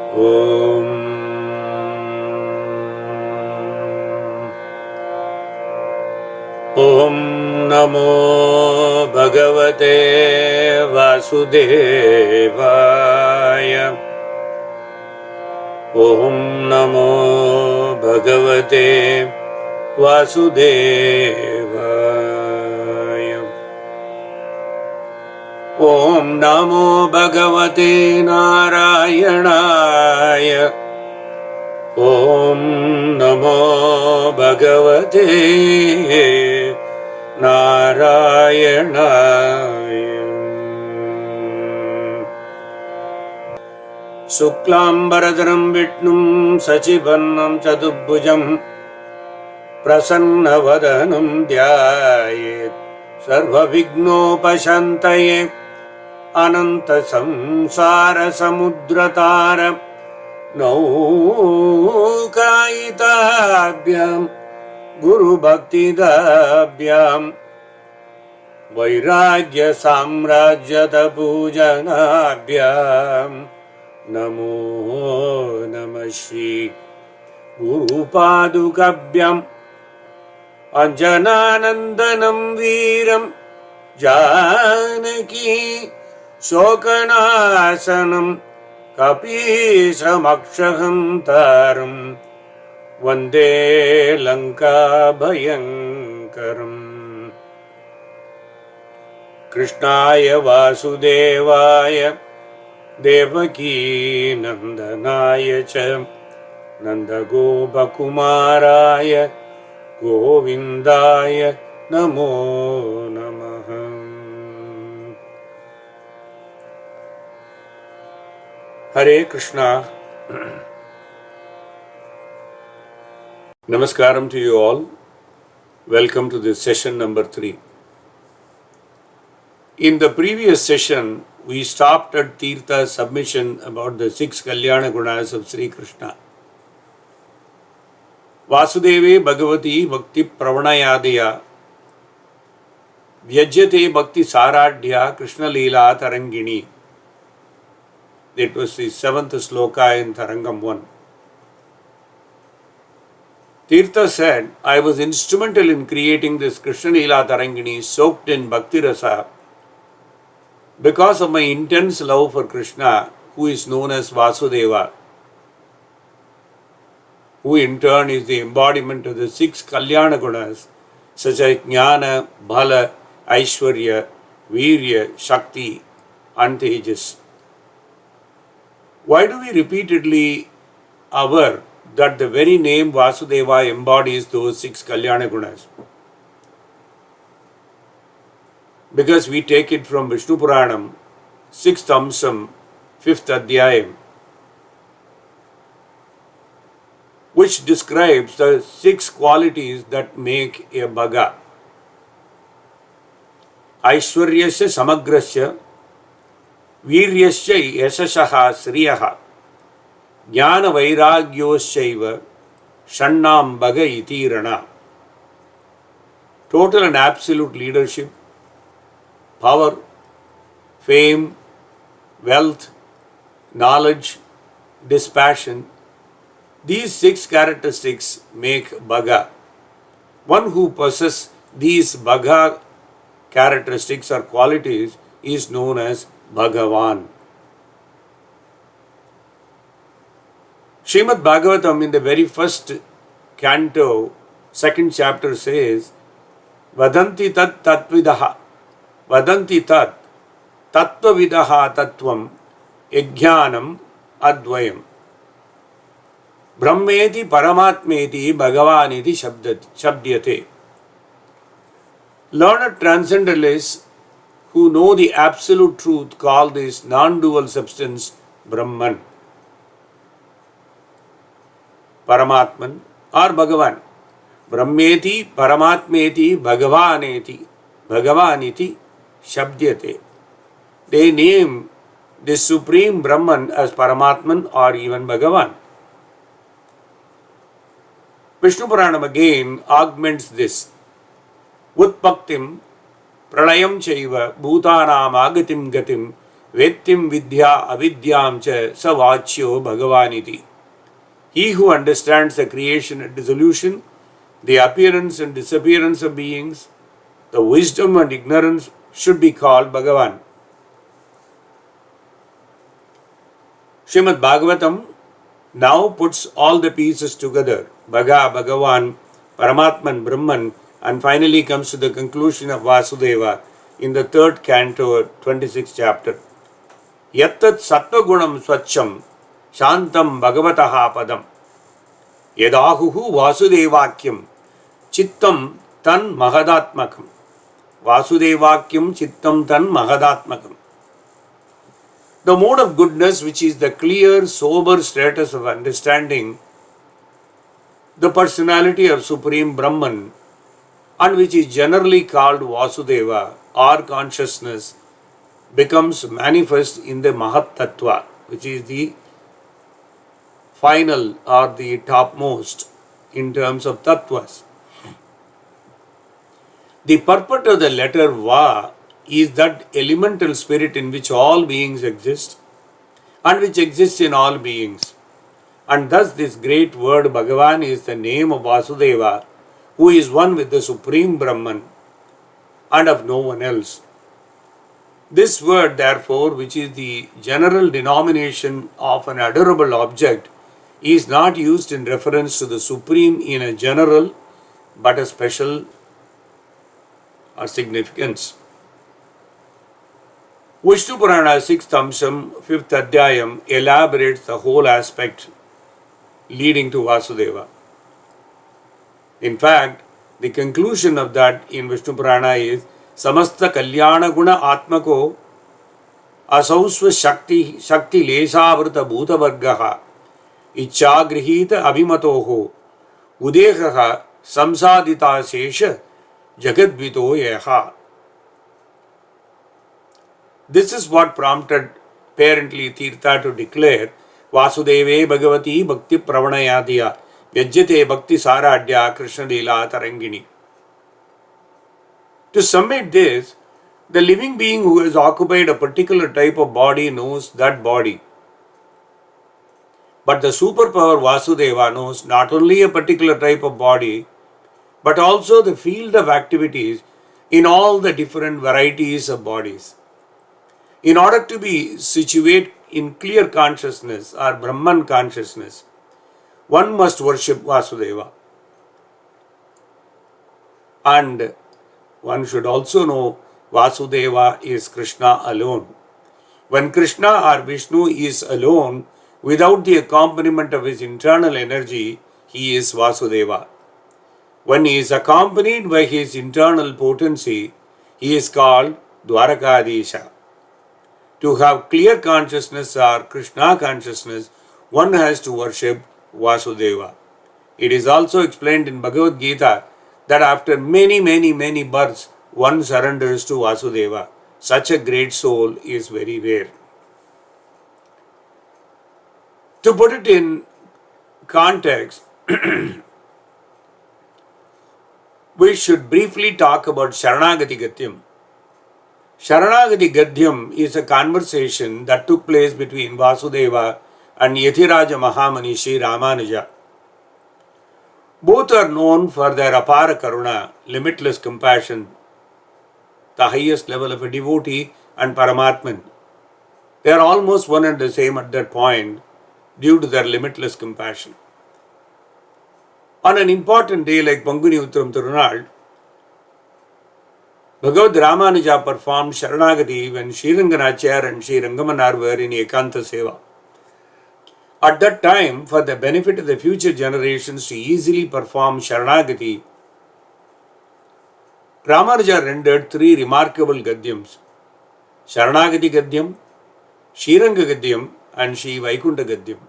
Om Om Namo Bhagavate Vasudevaya. Om Namo Bhagavate Vasudevaya. Om Namo Bhagavate Narayanaya. Om Namo Bhagavate Narayanaya. Shuklambaradharam Vishnum Sachivannam Chaturbhujam Prasannavadanam Dhyayet Sarva Vignopashantaye Ananta Samsara Samudratara Naukaitabhyam Guru Bhaktidabhyam Vairagya Samrajyata Pujanabhyam Namo Namah Shri Guru Padukabhyam Anjananandanam Veeram Janaki Shokanasanam Kapishamakshaham Taram Vande Lanka Bhayankaram. Krishnaya Vasudevaya Devaki Nandanaya Cha Nandagopakumaraya Govindaya Namo Namaha. Hare Krishna. Namaskaram to you all. Welcome to this session number 3. In the previous session, we stopped at Tirtha's submission about the 6 Kalyana Gunas of Sri Krishna. Vasudeve Bhagavati Bhakti Pravanayadaya Vyajyate Bhakti Saradhya Krishna Leela Tarangini. That was the 7th sloka in Tarangam 1. Tirtha said, I was instrumental in creating this Krishna Leela Tarangini soaked in Bhakti Rasa because of my intense love for Krishna, who is known as Vasudeva, who in turn is the embodiment of the 6 Kalyana Gunas, such as Jnana, Bhala, Aishwarya, Virya, Shakti, and Tejas. Why do we repeatedly aver that the very name Vasudeva embodies those 6 Kalyana Gunas? Because we take it from Vishnu Puranam, 6th Amsam, 5th Adhyayam, which describes the 6 qualities that make a Bhaga. Aishwaryasya Samagrasya Viryasya Yashashaha Sriyaha Jnana Vairagyosyaiva Shannam Bhaga Iti Rana. Total and absolute leadership, power, fame, wealth, knowledge, dispassion. These 6 characteristics make Bhaga. One who possesses these Bhaga characteristics or qualities is known as Bhagavan. Srimad Bhagavatam in the very first canto, 2nd chapter says, Vadanti tat tatvidaha, Vadanti tat tattvavidaha tattvam yajnanam advayam. Brahmeti Paramatmeti Bhagavaniti Shabdyate. Learned transcendentalists who know the absolute truth call this non-dual substance Brahman, Paramatman or Bhagavan. Brahmeti Paramatmeti Bhagavaniti Shabdyate. They name this supreme Brahman as Paramatman or even Bhagavan. Vishnu Puranam again augments this. Utpaktim pralayam chaiva bhutanam agatim gatim Vetyam vidya avidyam cha savachyo bhagavaniti. He who understands the creation and dissolution, the appearance and disappearance of beings, the wisdom and ignorance should be called Bhagavan. Srimad Bhagavatam now puts all the pieces together, Bhaga, Bhagavan, Paramatman, Brahman, and finally comes to the conclusion of Vasudeva in the third canto, 26th chapter. Yattat sattvagunam swacham shantam bhagavataha padam yadahuhu vasudevakyam chittam tan mahadatmakam. Vasudevakyam chittam tan mahadatmakam. The mode of goodness, which is the clear, sober status of understanding the personality of Supreme Brahman, and which is generally called Vasudeva or consciousness, becomes manifest in the Mahat Tattva, which is the final or the topmost in terms of tattvas. The purport of the letter Va is that elemental spirit in which all beings exist and which exists in all beings. And thus this great word Bhagavan is the name of Vasudeva, who is one with the Supreme Brahman and of no one else. This word, therefore, which is the general denomination of an adorable object, is not used in reference to the Supreme in a general but a special significance. Vishnu Purana 6th Amsham 5th Adhyayam elaborates the whole aspect leading to Vasudeva. In fact, the conclusion of that in Vishnu Purana is Samasta Kalyana Guna Atmako Asausva Shakti Leshavrita Bhuta Vargaha Ichchagrihita Abhimatoho Udehaha Samsadita Sesha Jagadvito Yaha. This is what prompted apparently Tirtha to declare Vasudeve Bhagavati Bhakti Pravanayadiya Vyajyate Bhakti Saradhya Krishna Leela Tarangini. To summate this, the living being who has occupied a particular type of body knows that body. But the superpower Vasudeva knows not only a particular type of body, but also the field of activities in all the different varieties of bodies. In order to be situate in clear consciousness or Brahman consciousness, one must worship Vasudeva. And one should also know Vasudeva is Krishna alone. When Krishna or Vishnu is alone, without the accompaniment of his internal energy, he is Vasudeva. When he is accompanied by his internal potency, he is called Dwarakadisha. To have clear consciousness or Krishna consciousness, one has to worship Vasudeva. It is also explained in Bhagavad Gita that after many births, one surrenders to Vasudeva. Such a great soul is very rare. To put it in context, we should briefly talk about Sharanagati Gatyam. Sharanagati Gadyam is a conversation that took place between Vasudeva and Yathiraja Mahamani Sri Ramanuja. Both are known for their apara karuna, limitless compassion, the highest level of a devotee and Paramatman. They are almost one and the same at that point due to their limitless compassion. On an important day like Panguni Uttram Tirunal, Bhagavad Ramanuja performed Sharanagati when Sri Acharya and Sri Rangamanar were in Ekanta Seva. At that time, for the benefit of the future generations to easily perform Sharanagati, Ramanuja rendered three remarkable Gadyams: Sharanagati Gadyam, Sriranga Gadyam, and Sri Vaikunta Gadyam.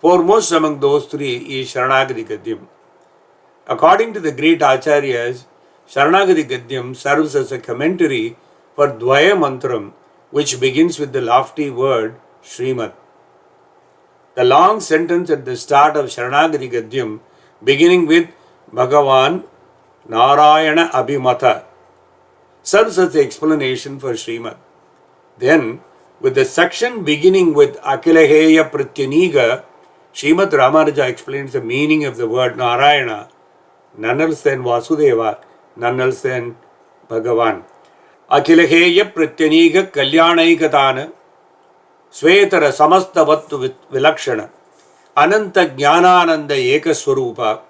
Foremost among those three is Sharanagati Gadyam. According to the great Acharyas, Sharanagati Gadyam serves as a commentary for Dvaya Mantram, which begins with the lofty word Srimad. The long sentence at the start of Sharanagati Gadyam, beginning with Bhagavan Narayana Abhimata, serves as the explanation for Srimad. Then, With the section beginning with Akilaheya Pratyaniga, Srimad Ramanuja explains the meaning of the word Narayana, none else than Vasudeva, none else than Bhagavan. Akilaheya Pratyaniga Kalyanaikatana Svetara Samastavattu Vilakshana Ananta Jnanananda Ekaswarupa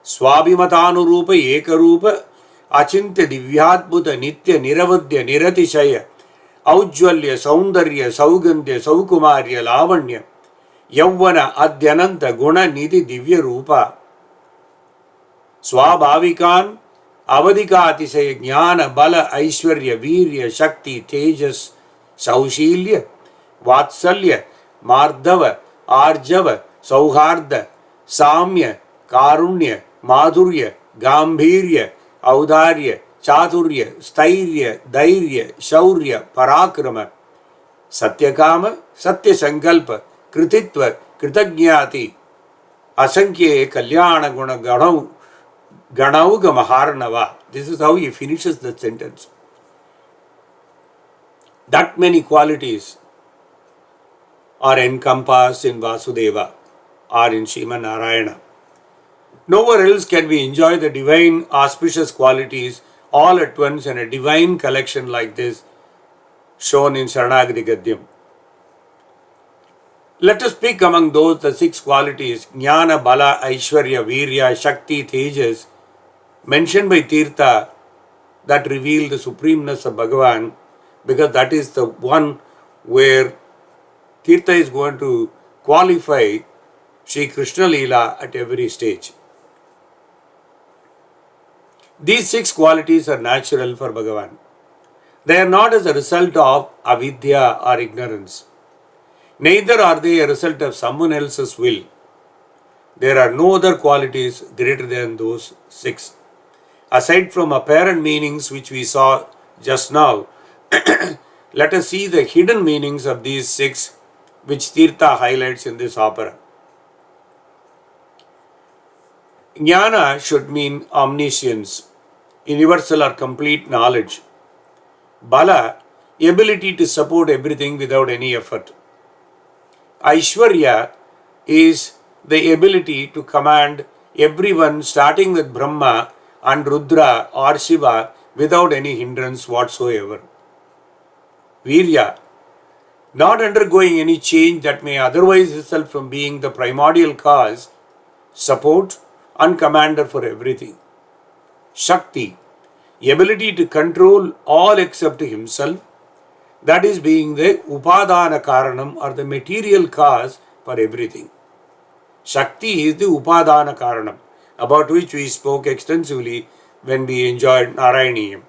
Swabhimatanurupa Ekarupa Achintya Divyadbhuta Nitya Niravadya Niratishaya Aujvalya Saundarya Saugandhya Saukumarya Lavanya Yavvana Adhyananta Guna Nidhi Divya Rupa Swabhavikan Avadika Atisaya Jnana Bala Aishwarya Virya Shakti Tejas Saushilya Vatsalya Mardava Arjava Sauharda Samya Karunya Madhurya Gambhirya Audarya Chaturya Stairya Dairya Shaurya Parakrama Satyakama Satyasankalpa Krititva Kritagnyati Asankye Kalyana Guna Ganauga Maharanava. This is how he finishes the sentence. That many qualities are encompassed in Vasudeva or in Sriman Narayana. Nowhere else can we enjoy the divine auspicious qualities all at once in a divine collection like this shown in Sharanagati Gadyam. Let us pick among those the 6 qualities Jnana, Bala, Aishwarya, Virya, Shakti, Tejas mentioned by Tirtha that reveal the supremeness of Bhagavan, because that is the one where Tirtha is going to qualify Sri Krishna Leela at every stage. These 6 qualities are natural for Bhagavan. They are not as a result of avidya or ignorance. Neither are they a result of someone else's will. There are no other qualities greater than those 6. Aside from apparent meanings which we saw just now, let us see the hidden meanings of these 6 which Tirtha highlights in this opera. Jnana should mean omniscience, universal or complete knowledge. Bala, ability to support everything without any effort. Aishwarya is the ability to command everyone starting with Brahma and Rudra or Shiva without any hindrance whatsoever. Virya, not undergoing any change that may otherwise result from being the primordial cause, support and commander for everything. Shakti, ability to control all except himself, that is being the Upadana Karanam or the material cause for everything. Shakti is the Upadana Karanam, about which we spoke extensively when we enjoyed Narayaniyam.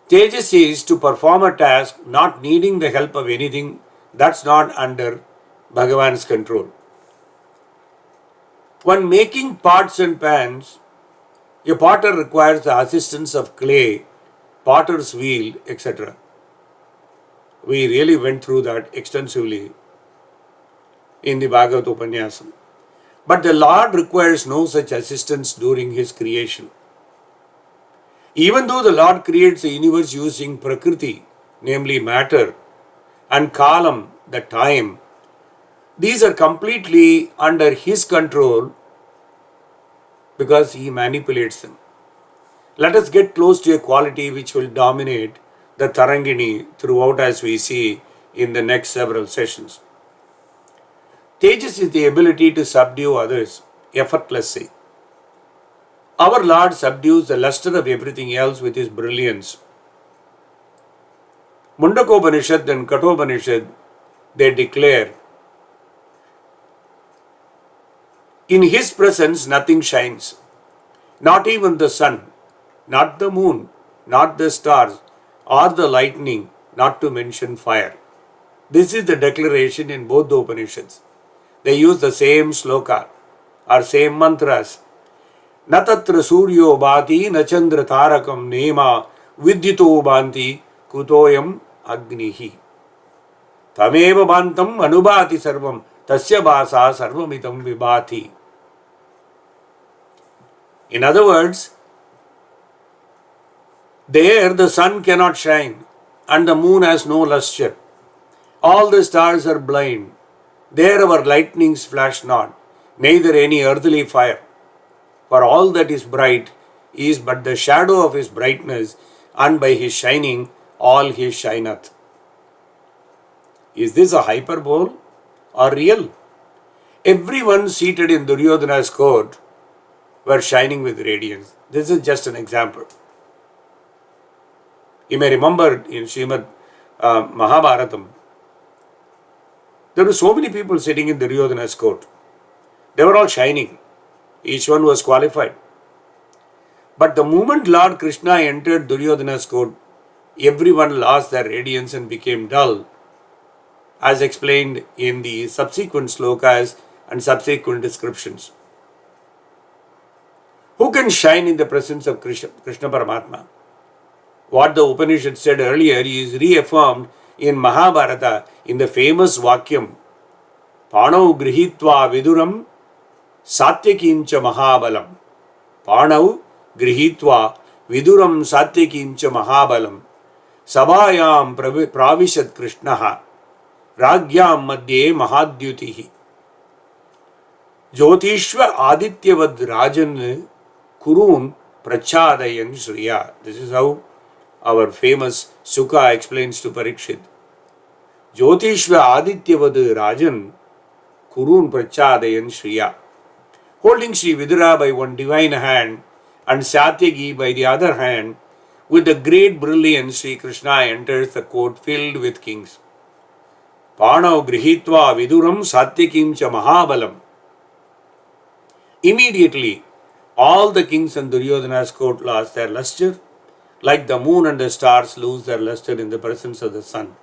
Tejas is to perform a task not needing the help of anything that's not under Bhagavan's control. When making pots and pans, a potter requires the assistance of clay, potter's wheel, etc. We really went through that extensively in the Bhagavad Upanyasam. But the Lord requires no such assistance during His creation. Even though the Lord creates the universe using Prakriti, namely matter, and Kalam, the time, these are completely under His control because He manipulates them. Let us get close to a quality which will dominate the Tarangini throughout, as we see in the next several sessions. Tejas is the ability to subdue others effortlessly. Our Lord subdues the luster of everything else with His brilliance. Mundakopanishad and Kathopanishad, they declare, in His presence nothing shines, not even the sun, not the moon, not the stars, or the lightning, not to mention fire. This is the declaration in both the Upanishads. They use the same sloka or same mantras. Na tatra suryo bhati na chandra tarakam nema vidyuto bhanti kutoyam agnihi. Tameva bhantam anubhati sarvam tasya bhasa sarvamitam vibhati. In other words, there the sun cannot shine and the moon has no lustre. All the stars are blind. There our lightnings flash not, neither any earthly fire. For all that is bright is but the shadow of his brightness, and by his shining all he shineth. Is this a hyperbole or real? Everyone seated in Duryodhana's court were shining with radiance. This is just an example. You may remember in Srimad Mahabharatam, there were so many people sitting in Duryodhana's court. They were all shining. Each one was qualified. But the moment Lord Krishna entered Duryodhana's court, everyone lost their radiance and became dull, as explained in the subsequent slokas and subsequent descriptions. Who can shine in the presence of Krishna Paramatma? What the Upanishad said earlier is reaffirmed in Mahabharata in the famous Vakyam, Panau Grihitva Viduram Satyakincha Mahabalam. Panau Grihitva Viduram Satyakincha Mahabalam. Sabhayam Pravishat Krishnaha Ragyam Madhye Mahadyutihi. Jyotishva Adithyavad Rajan Kurun Prachadayan Shriya. This is how our famous Sukha explains to Parikshit. Jyotishva Adithyavad Rajan Kurun Prachadayan Shriya. Holding Sri Vidura by one divine hand and Satyaki by the other hand, with the great brilliance Sri Krishna enters the court filled with kings. Panau Grihitva Viduram Satyakim Cha Mahabalam. Immediately, all the kings in Duryodhana's court lost their lustre, like the moon and the stars lose their lustre in the presence of the sun,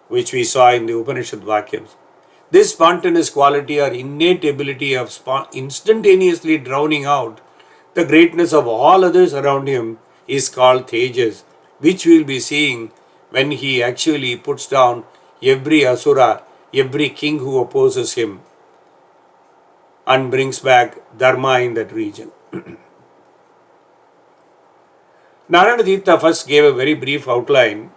which we saw in the Upanishad Vakyams. This spontaneous quality or innate ability of instantaneously drowning out the greatness of all others around him is called Tejas, which we will be seeing when he actually puts down every asura, every king who opposes him, and brings back Dharma in that region. Naranatirtha first gave a very brief outline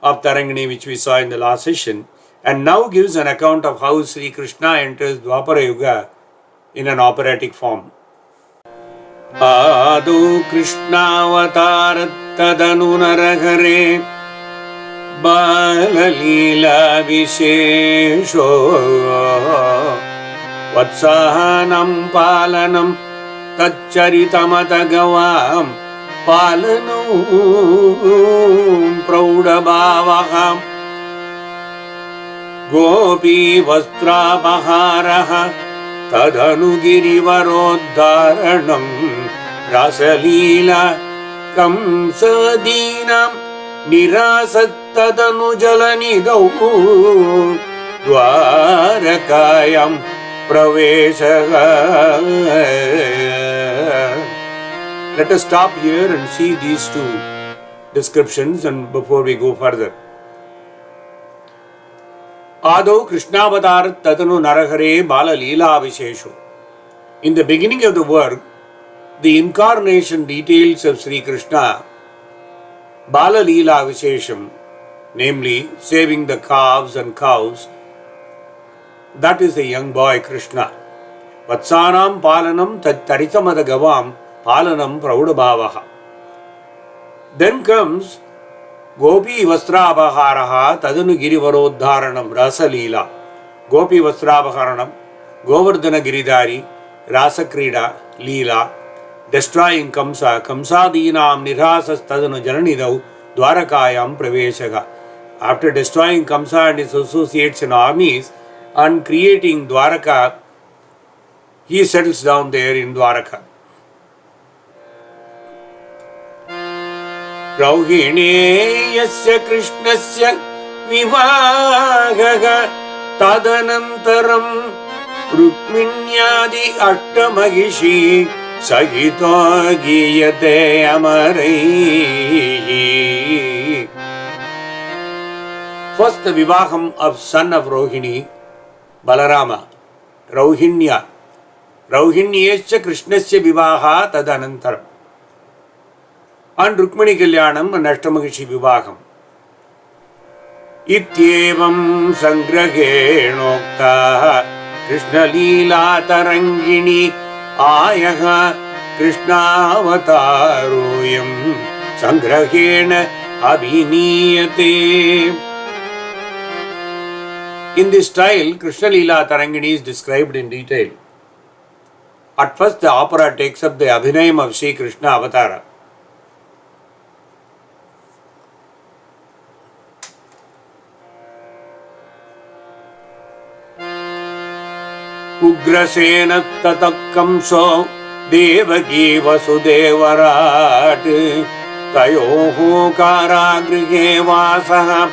of Tarangini, which we saw in the last session, and now gives an account of how Sri Krishna enters Dwapara Yuga in an operatic form. Adu Krishna avatarat tadanu narahare balalila vishesho vatsahanam palanam tacharitamata palanum praudabhavaham gopi vastrapaharaha tadanu girivarodharanam rasalila kamsadinam nirasattadanu jalanidau dwarakayam praveshaha. Let us stop here and see these two descriptions and before we go further. Ado Krishnavatar Tatanu Narahare Bala Leela Vishesho. In the beginning of the work, the incarnation details of Sri Krishna, Bala Leela Vishesham, namely saving the calves and cows, that is the young boy Krishna. Vatsanam Palanam Taritamada Gavam Palanam Praudabhavaha. Then comes Gopi Vastrabhaharaha Tadanu Girivarodharanam Rasa Leela. Gopi Vastrabhaharanam, Govardhana Giridhari, Rasa Krida, Leela, destroying Kamsa, Kamsadinam Nirasas Tadanu Jalanidau, Dwarakayam Praveshaga. After destroying Kamsa and his associates and armies and creating Dwaraka, he settles down there in Dwaraka. Rauhineyasya Krishnasya Vivagaha Tadanantaram Rukminyadi Ashtamahishi Sagito Giyate Amarai. First, the Vivaham of son of Rohini, Balarama, Rauhinya. Rauhinyesya Krishnasya Vivaha Tadanantaram. And Rukmini Kalyanam and Ashtamahishi Vivaham. इत्येवं संग्रहेणोक्ताः Krishna Leela Tarangini आयः कृष्णावतारोऽयं संग्रहेण अभिनीयते. In this style, Krishna Leela Tarangini is described in detail. At first, the opera takes up the Abhinayam of Sri Krishna Avatara. Ugrasena tatakkamso devaki vasudevarat tayoho karagrihe vasaha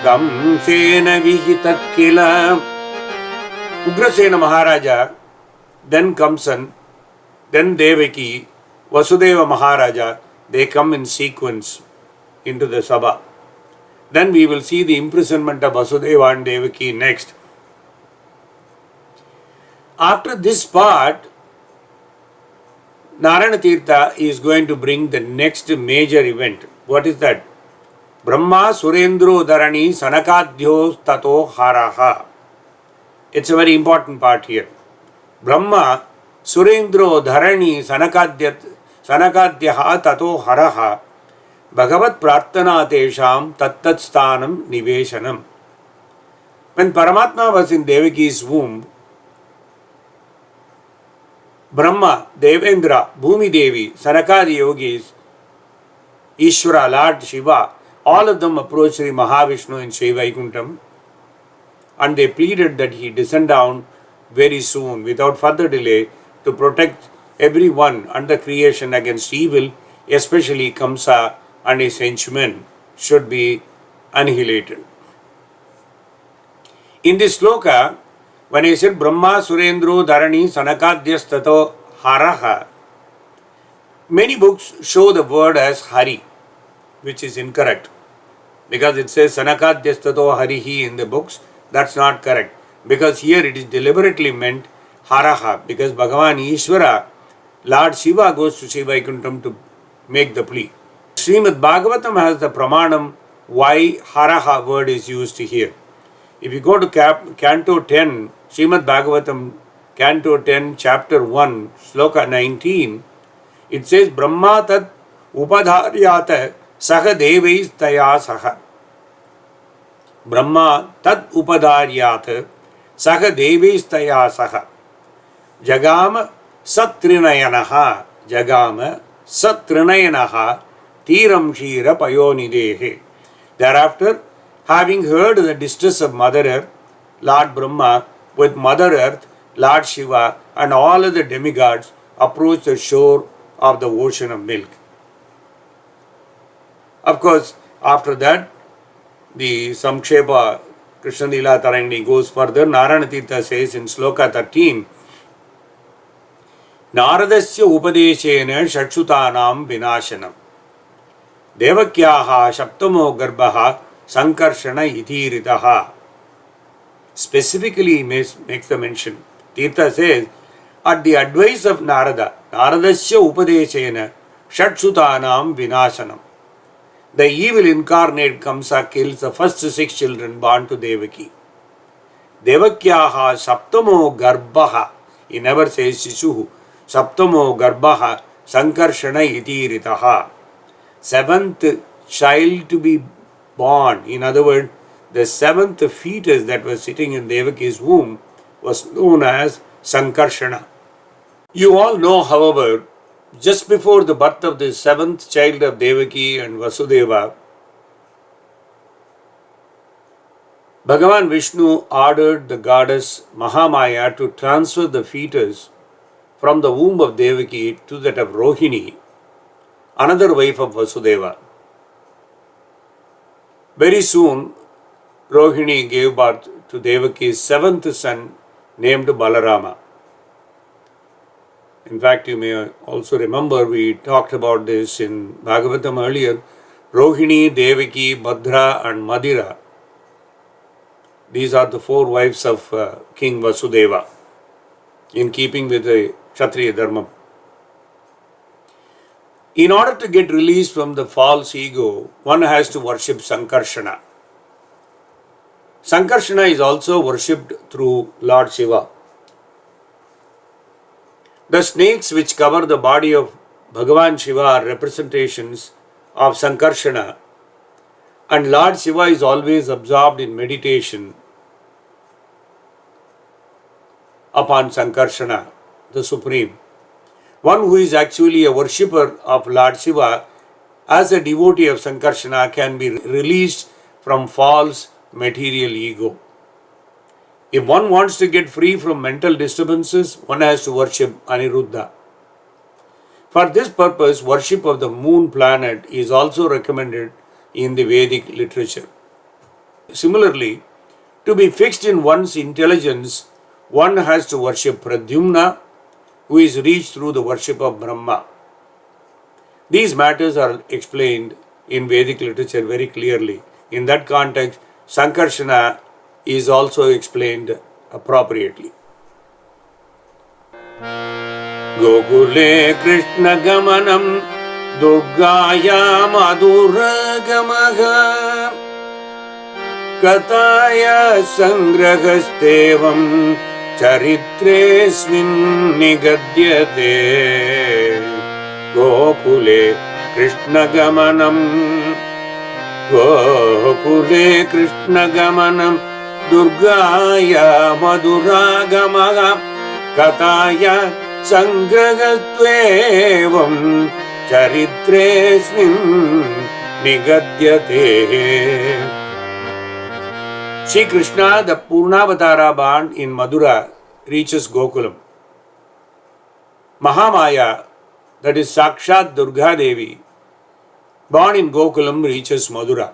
kamsena vihitatkila. Ugrasena Maharaja, then Kamsan, then Devaki, Vasudeva Maharaja, they come in sequence into the Sabha. Then we will see the imprisonment of Vasudeva and Devaki next. After this part, Narayana Tirtha is going to bring the next major event. What is that? Brahma Surendro Dharani Sanakadhyo Tato Haraha. It's a very important part here. Brahma Surendro Dharani Sanakadhyaha Tato Haraha Bhagavat Prarthana Tesham Tattat Sthanam Niveshanam. When Paramatma was in Devaki's womb, Brahma, Devendra, Bhumi Devi, Sanakadi Yogis, Ishvara, Lord Shiva, all of them approached Sri Mahavishnu in Sri Vaikuntham and they pleaded that he descend down very soon without further delay to protect everyone and the creation against evil, especially Kamsa and his henchmen should be annihilated. In this sloka, when I said Brahma Surendro Dharani Sanakadhyas Tato Haraha, many books show the word as Hari, which is incorrect. Because it says Sanakadhyas Tato Harihi in the books, that's not correct. Because here it is deliberately meant Haraha, because Bhagavan Ishvara, Lord Shiva goes to Sri Vaikuntham to make the plea. Srimad Bhagavatam has the pramanam why Haraha word is used here. If you go to Canto 10, Srimad Bhagavatam, Canto 10, Chapter 1, Sloka 19, it says, Brahma tat upadharyata saha devais taya saha. Brahma tat upadharyata saha devais taya saha. Jagama satrinayanaha. Jagama satrinayanaha tiram shira payonidehe. Thereafter, having heard the distress of Mother Earth, Lord Brahma, with Mother Earth, Lord Shiva, and all other demigods approached the shore of the ocean of milk. Of course, after that, the Samkshepa Krishna Leela Tarangini goes further. Narayana Tirtha says in Sloka 13, Naradasya upadeshena shakshutanam vinashanam Devakyaha Shaptamo Garbhaha Sankarshana Itiritaha. Specifically makes the mention. Tirtha says, at the advice of Narada, Naradasya Upadeshena Shatshutanam Vinashanam. The evil incarnate Kamsa kills the first 6 children born to Devaki. Devakyaha Saptamo Garbhaha. He never says Shishuhu. Saptamo Garbhaha Sankarshana Itiritaha. 7th child to be born. In other words, the 7th fetus that was sitting in Devaki's womb was known as Sankarshana. You all know, however, just before the birth of the 7th child of Devaki and Vasudeva, Bhagavan Vishnu ordered the goddess Mahamaya to transfer the fetus from the womb of Devaki to that of Rohini, another wife of Vasudeva. Very soon, Rohini gave birth to Devaki's 7th son named Balarama. In fact, you may also remember we talked about this in Bhagavatam earlier. Rohini, Devaki, Bhadra and Madira. These are the 4 wives of King Vasudeva in keeping with the Kshatriya Dharma. In order to get released from the false ego, one has to worship Sankarshana. Sankarshana is also worshipped through Lord Shiva. The snakes which cover the body of Bhagavan Shiva are representations of Sankarshana, and Lord Shiva is always absorbed in meditation upon Sankarshana, the Supreme. One who is actually a worshipper of Lord Shiva as a devotee of Sankarshana can be released from false material ego. If one wants to get free from mental disturbances, one has to worship Aniruddha. For this purpose, worship of the moon planet is also recommended in the Vedic literature. Similarly, to be fixed in one's intelligence, one has to worship Pradyumna, who is reached through the worship of Brahma. These matters are explained in Vedic literature very clearly. In that context, Sankarshana is also explained appropriately. Gokule Krishna Gamanam Durgaya Madhuragamaha Kataya Sangrahastevam Charitresmin Nigadyate Gokule Krishna Gamanam Gokule Krishna Gamanam Durgaya Madhuragamaha Kataya Sangrahatvevam Charitresmin Nigadyate. Shri Krishna, the Purnavatara born in Madura, reaches Gokulam. Mahamaya, that is Sakshat Durga Devi, born in Gokulam, reaches Madura.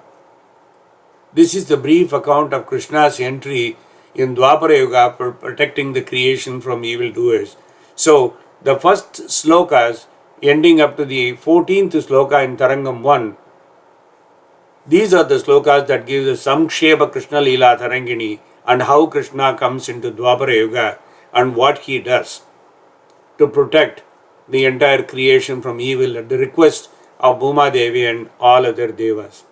This is the brief account of Krishna's entry in Dwapara Yuga for protecting the creation from evildoers. So, the first slokas ending up to the 14th sloka in Tarangam 1, these are the slokas that give the Samkshepa Krishna Leela Tarangini and how Krishna comes into Dwapara Yuga and what he does to protect the entire creation from evil at the request of Bhuma Devi and all other devas.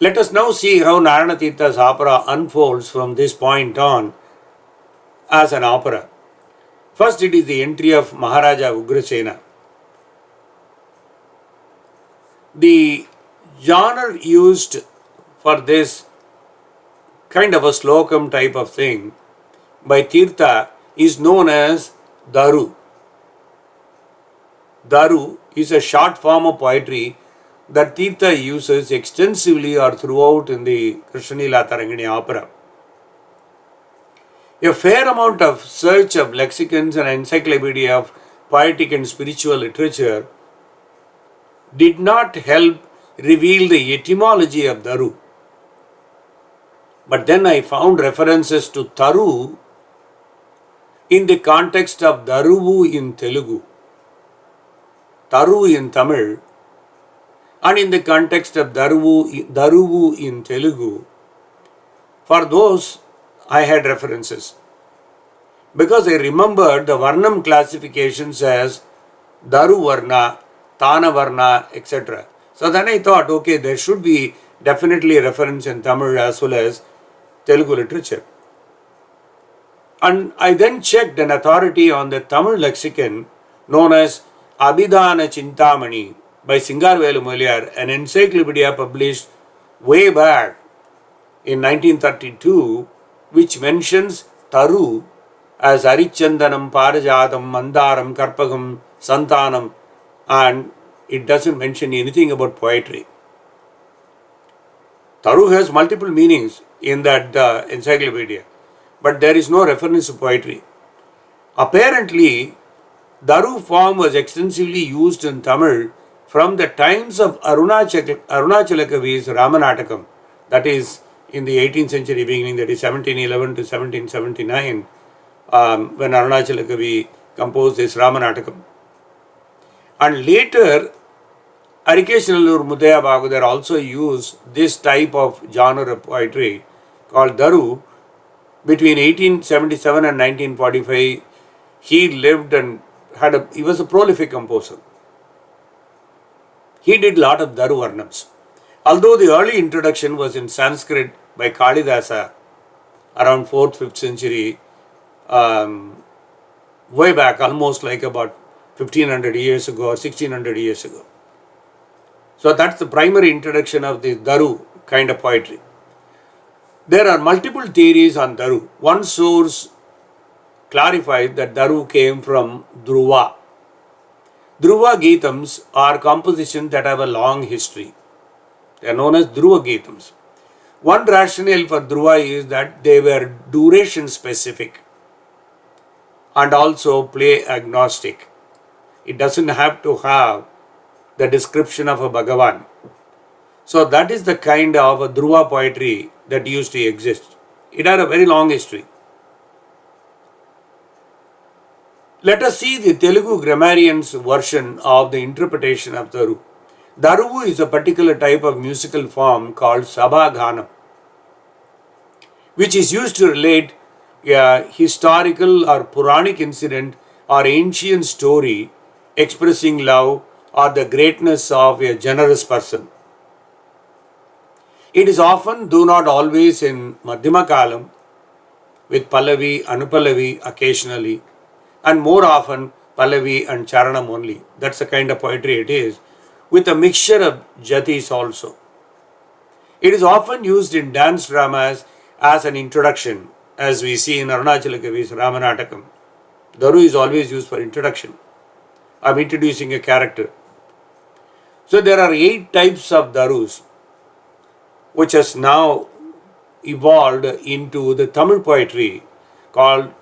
Let us now see how Narayana Tirtha's opera unfolds from this point on as an opera. First, it is the entry of Maharaja Ugrasena. The genre used for this kind of a slokam type of thing by Tirtha is known as Daru. Daru is a short form of poetry that Tirtha uses extensively or throughout in the Krishna Leela Tarangini opera. A fair amount of search of lexicons and encyclopedia of poetic and spiritual literature did not help reveal the etymology of Daru. But then I found references to Taru in the context of Daruvu in Telugu, Taru in Tamil, and in the context of Daruvu in Telugu. For those, I had references. Because I remembered the Varnam classifications as Daru Varna, Tana Varna, etc. So then I thought, okay, there should be definitely a reference in Tamil as well as Telugu literature. And I then checked an authority on the Tamil lexicon known as Abhidhana Chintamani by Singarvelu Moliyar, an encyclopedia published way back in 1932, which mentions Taru as Arichandanam, Parajatam, Mandaram, Karpagam, Santanam, and it doesn't mention anything about poetry. Taru has multiple meanings in that encyclopedia, but there is no reference to poetry. Apparently, Daru form was extensively used in Tamil from the times of Arunachala Kavi's Ramanatakam, that is in the 18th century beginning, that is 1711 to 1779, when Arunachala Kavi composed this Ramanatakam. And later, Arikeshanallur Mudaya Bhagadar also used this type of genre of poetry called Daru. Between 1877 and 1945, he lived and he was a prolific composer. He did a lot of Daru Varnams. Although the early introduction was in Sanskrit by Kalidasa around 4th, 5th century, way back, almost like about 1500 years ago or 1600 years ago. So that's the primary introduction of the Daru kind of poetry. There are multiple theories on Daru. One source clarified that Daru came from Dhruva. Dhruva Geetams are compositions that have a long history. They are known as Dhruva Geetams. One rationale for Dhruva is that they were duration specific and also play agnostic. It doesn't have to have the description of a Bhagavan. So that is the kind of a Dhruva poetry that used to exist. It had a very long history. Let us see the Telugu grammarian's version of the interpretation of Daru. Daru is a particular type of musical form called Sabha Ghanam, which is used to relate a historical or Puranic incident or ancient story expressing love or the greatness of a generous person. It is often, though not always, in Madhyama Kalam with Pallavi, Anupallavi occasionally, and more often Pallavi and Charanam only. That's the kind of poetry it is, with a mixture of jatis also. It is often used in dance dramas as an introduction, as we see in Arunachala Kavi's Ramanatakam. Daru is always used for introduction. I'm introducing a character. So there are 8 types of Darus, which has now evolved into the Tamil poetry called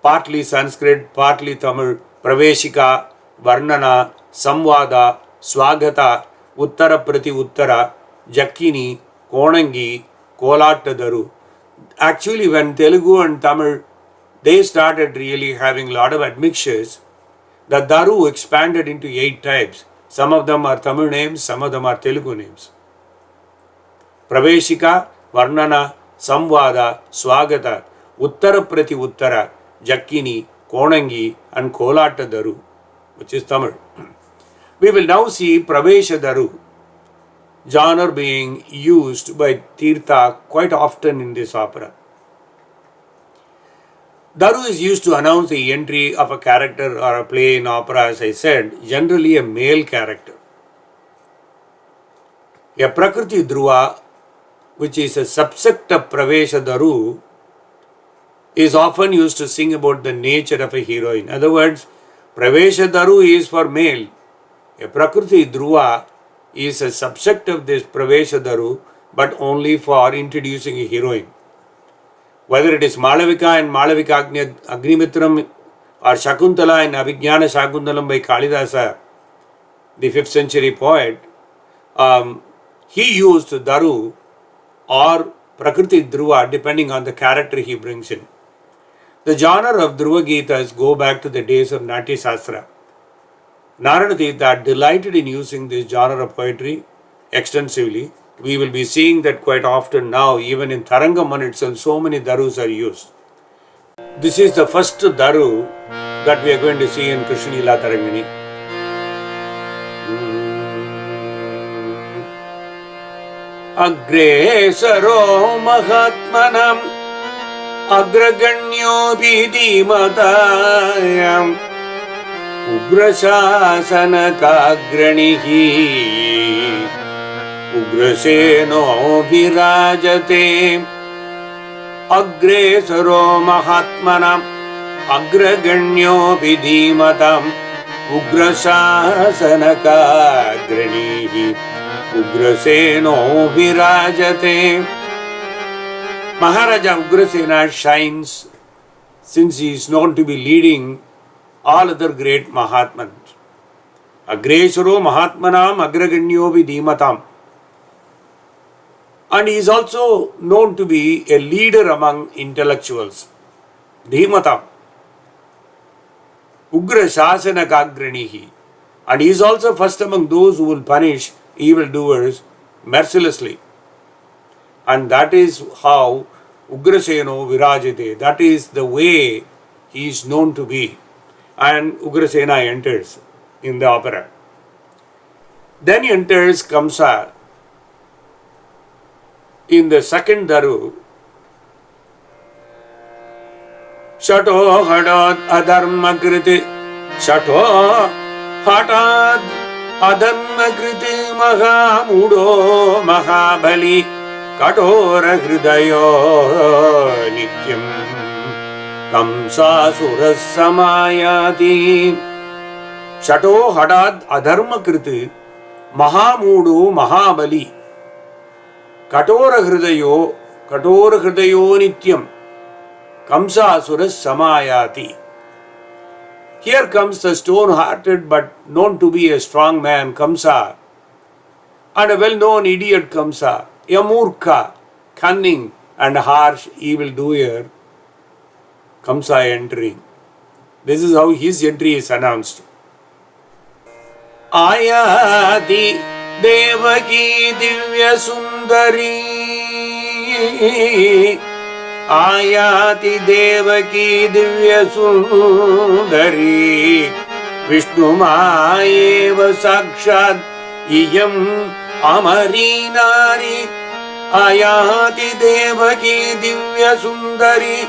partly Sanskrit, partly Tamil, Praveshika, Varnana, Samvada, Swagata, Uttara Prati Uttara, Jakkini, Konangi, Kolata Daru. Actually, when Telugu and Tamil, they started really having a lot of admixtures, the Daru expanded into 8 types. Some of them are Tamil names, some of them are Telugu names. Praveshika, Varnana, Samvada, Swagata, Uttara Prati Uttara, Jakkini, Konangi and Kolata Daru, which is Tamil. We will now see Pravesha Daru, genre being used by Tirtha quite often in this opera. Daru is used to announce the entry of a character or a play in opera, as I said, generally a male character. A Prakriti Dhruva, which is a subsect of Pravesha Daru, is often used to sing about the nature of a heroine. In other words, Pravesha Daru is for male. A Prakriti Dhruva is a subsect of this Pravesha Daru, but only for introducing a heroine. Whether it is Malavika and Malavika Agnimitram or Shakuntala and Abhignana Shakuntalam by Kalidasa, the 5th century poet, he used Daru or Prakriti Dhruva depending on the character he brings in. The genre of Dhruva Geetas go back to the days of Natya Sastra. Narada Tirtha delighted in using this genre of poetry extensively. We will be seeing that quite often now, even in Tarangaman itself, so many Darus are used. This is the first Daru that we are going to see in Krishna Leela Tarangini. Agresaro Mahatmanam Agraganyo Vidhimatayam Ugrasasana Kagranihi Ugraseno Virajate Agresaro Mahatmanam Agraganyo Vidhimatam Ugrasasana Kagranihi Ugraseno Virajate. Maharaja Ugrasena shines since he is known to be leading all other great Mahatmas. Agresaro Mahatmanam Agraganyo Vidhimatam. And he is also known to be a leader among intellectuals. Dhimatam. Ugra Shasana Kagranihi. And he is also first among those who will punish evildoers mercilessly. And that is how Ugraseno Virajate, that is the way he is known to be. And Ugrasena enters in the opera. Then enters Kamsa, in the second Daru, Shato Hadad Adharma Kriti, Shato Hadad Adharma Kriti Mahamudo Mahabali Katora Hridayo Nityam Kamsa Surasamayati. Shato Hadad Adharma Kriti Mahamudo Mahabali Katora Hridayo Nityam Kamsa Asuras Samayati. Here comes the stone-hearted but known to be a strong man Kamsa and a well-known idiot Kamsa, a murkha, cunning and harsh evildoer Kamsa entering. This is how his entry is announced. Ayati Devaki Divya Sundari Ayati Devaki Divya Sundari Vishnu Mayeva Sakshat Iyam Amari Nari Ayati Devaki Divya Sundari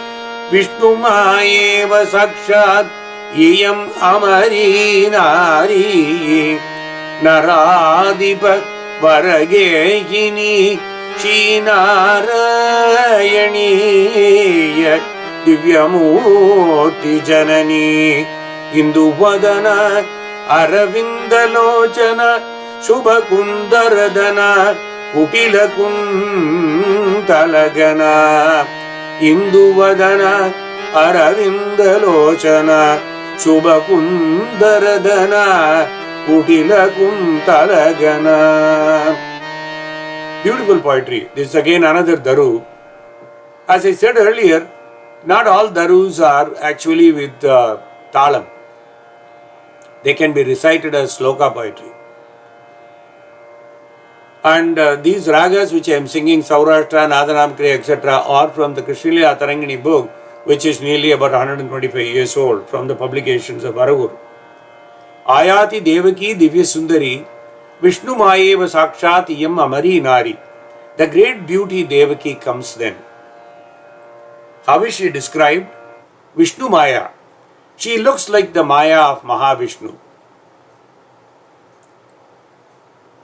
Vishnu Mayeva Sakshat Iyam Amari Nari Naradipa Varagehini Shinarayaniya Divyamurti Janani Induvadana Aravindalochana Shubhakundaradana Kutilakuntalagana Induvadana Aravindalochana Shubhakundaradana Kutilakuntalagana. Beautiful poetry. This is again another Daru. As I said earlier, not all Darus are actually with Talam. They can be recited as Sloka poetry. And these ragas which I am singing, Saurashtra, Nadanamkriya, etc., are from the Krishna Leela Tarangini book, which is nearly about 125 years old, from the publications of Varagur. Ayati Devaki Divya Sundari Vishnu Mayeva Sakshat Iyam Amari Nari. The great beauty Devaki comes then. How is she described? Vishnu Maya. She looks like the Maya of Mahavishnu.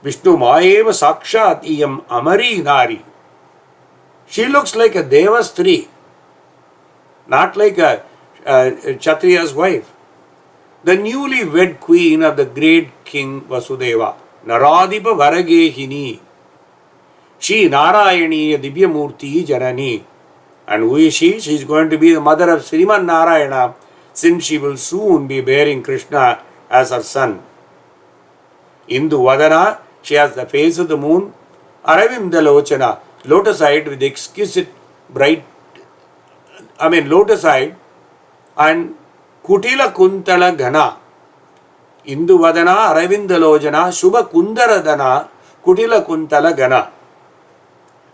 Vishnu Mayeva Sakshat Iyam Amari Nari. She looks like a Devastri, not like a Kshatriya's wife. The newly wed queen of the great king Vasudeva. Naradipa Varagehini. She Narayani Divyamurti Janani. And who is she? She is going to be the mother of Sriman Narayana, since she will soon be bearing Krishna as her son. Indu Vadana, she has the face of the moon. Aravindalochana, lotus-eyed with exquisite lotus-eyed and Kutila Kuntala Gana. Indu Vadana, Aravindalojana, Shubha Kundaradana, Kutila Kuntala Gana.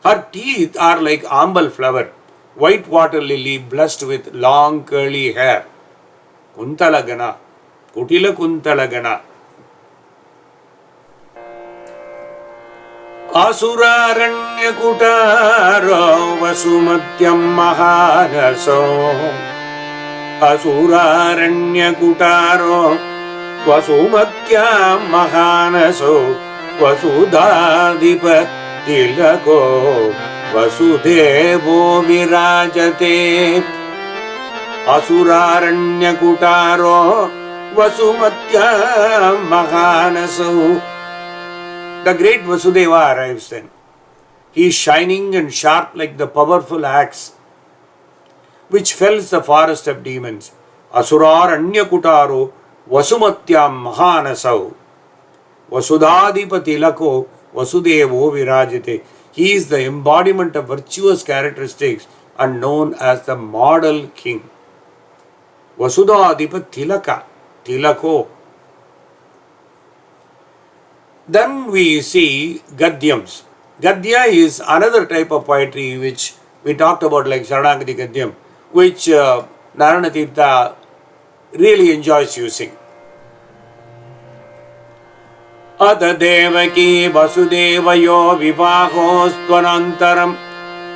Her teeth are like ambal flower, white water lily blessed with long curly hair. Kuntala Gana, Kutila Kuntala Gana. Asuraranya Kutaro Vasumatyam Mahanaso. Asuraranya Kutaro Vasumatyam Mahanaso. Vasudadipa Tilako Vasudevo Virajate. Asuraranya Kutaro Vasumatyam Mahanaso. The great Vasudeva arrives then. He is shining and sharp like the powerful axe which fells the forest of demons. Asurar Anyakutaro Vasumatyam Mahanasau. Vasudadipa Tilako Vasudevo Virajate. He is the embodiment of virtuous characteristics and known as the model king. Vasudadipa Tilako. Then we see Gadyams. Gadya is another type of poetry which we talked about, like Saranagati Gadyam, which Narayana Tirtha really enjoys using. Ata devaki vasudevayo vivahostvanantaram.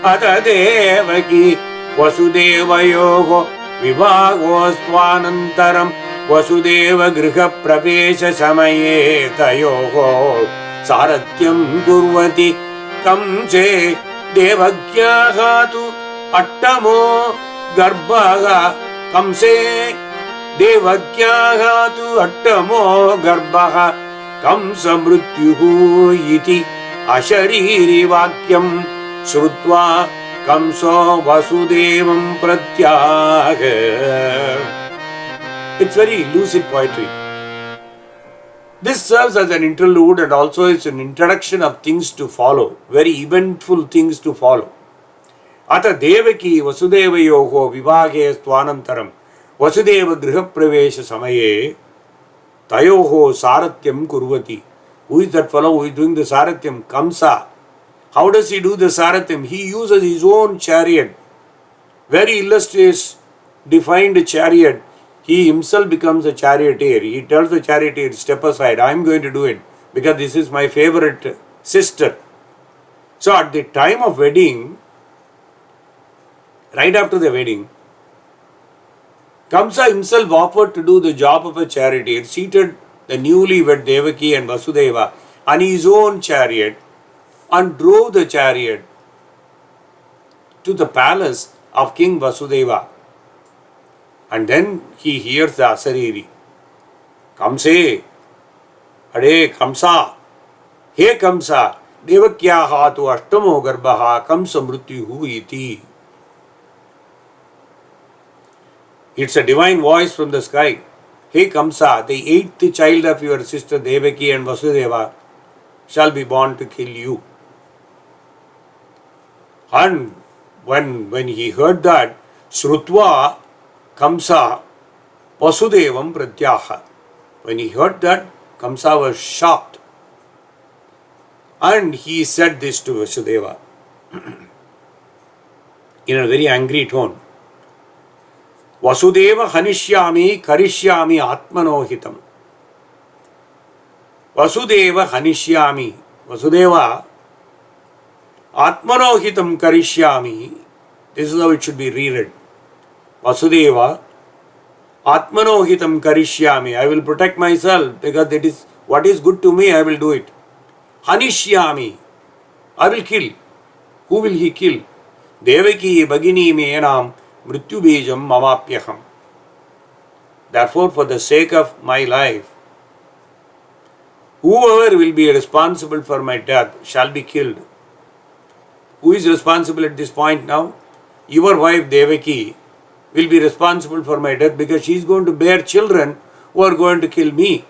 Ata devaki vasudevayo vivahostvanantaram. Vasudeva griha pravesha samaye tayoho saratyam kurvati kamse devakyaha tu attamo garbhaga kamse devakyaha tu attamo garbhaga kamsa mrityuhu iti ashariri vakyam shrutva kamso vasudevam pratyaha. It's very lucid poetry. This serves as an interlude and also is an introduction of things to follow, very eventful things to follow. Ata devaki vasudevayoho vivage stvanantaram vasudeva grihapravesha samaye tayoho saratyam kurvati. Who is that fellow who is doing the saratyam? Kamsa. How does he do the saratyam? He uses his own chariot. Very illustrious, defined chariot. He himself becomes a charioteer. He tells the charioteer, step aside, I am going to do it because this is my favorite sister. So at the time of wedding, right after the wedding, Kamsa himself offered to do the job of a charioteer, seated the newly wed Devaki and Vasudeva on his own chariot and drove the chariot to the palace of King Vasudeva. And then he hears the Asariri. Kamse, Ade Kamsa, He Kamsa, Devakyaha tu Ashtamo Garbhaha Kamsa Mrityuhu iti. It's a divine voice from the sky. Hey Kamsa, the eighth child of your sister Devaki and Vasudeva shall be born to kill you. And when he heard that, Shrutva Kamsa Vasudevam Pratyaha. When he heard that, Kamsa was shocked. And he said this to Vasudeva in a very angry tone. Vasudeva hanishyami karishyami atmanohitam. Vasudeva hanishyami. Vasudeva atmanohitam karishyami. This is how it should be reread. Vasudeva atmanohitam karishyami. I will protect myself because that is what is good to me, I will do it. Hanishyami. I will kill. Who will he kill? Devaki Bhagini Menam Mrityubijam Mamapyaham. Therefore, for the sake of my life, whoever will be responsible for my death shall be killed. Who is responsible at this point now? Your wife Devaki will be responsible for my death because she is going to bear children who are going to kill me.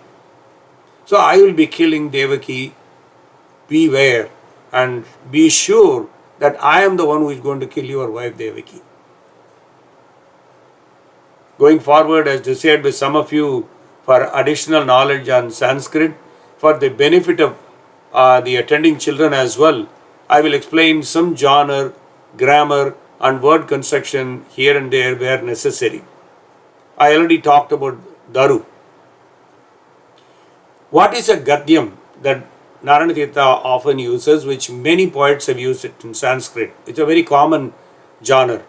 So I will be killing Devaki. Beware and be sure that I am the one who is going to kill your wife Devaki. Going forward, as desired by some of you for additional knowledge on Sanskrit, for the benefit of the attending children as well, I will explain some genre, grammar and word construction here and there where necessary. I already talked about Daru. What is a Gadyam that Narayana Tirtha often uses, which many poets have used it in Sanskrit? It's a very common genre.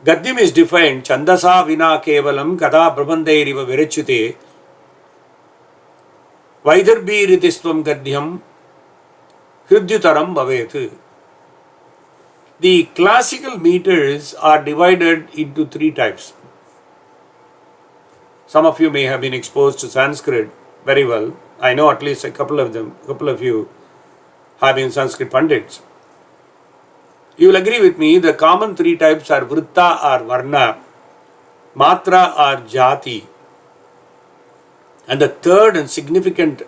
Gadyam is defined, Chandasa vina kevalam kada prabandhairiva virachute Vaidarbhiritisvam Gadyam Hridyutaram bhavet. The classical meters are divided into three types. Some of you may have been exposed to Sanskrit very well. I know at least a couple of you have been Sanskrit Pandits. You will agree with me, the common three types are Vritta or Varna, Matra or Jati, and the third and significant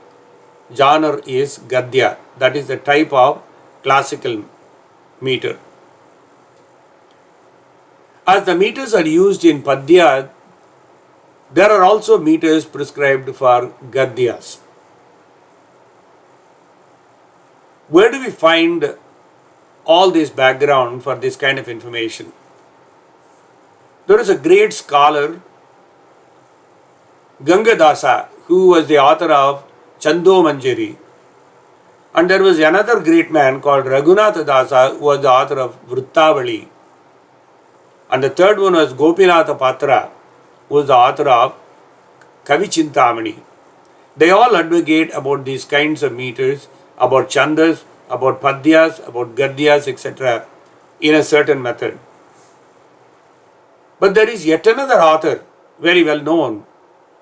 genre is Gadya, that is the type of classical meter. As the meters are used in Padya, there are also meters prescribed for Gadyas. Where do we find all this background for this kind of information? There is a great scholar, Gangadasa, who was the author of Chando Manjari. And there was another great man called Raghunatha Dasa, who was the author of Vrittavali. And the third one was Gopinatha Patra, who was the author of Kavichintamani. They all advocate about these kinds of meters, about chandas, about padyas, about gadyas, etc. in a certain method. But there is yet another author, very well known,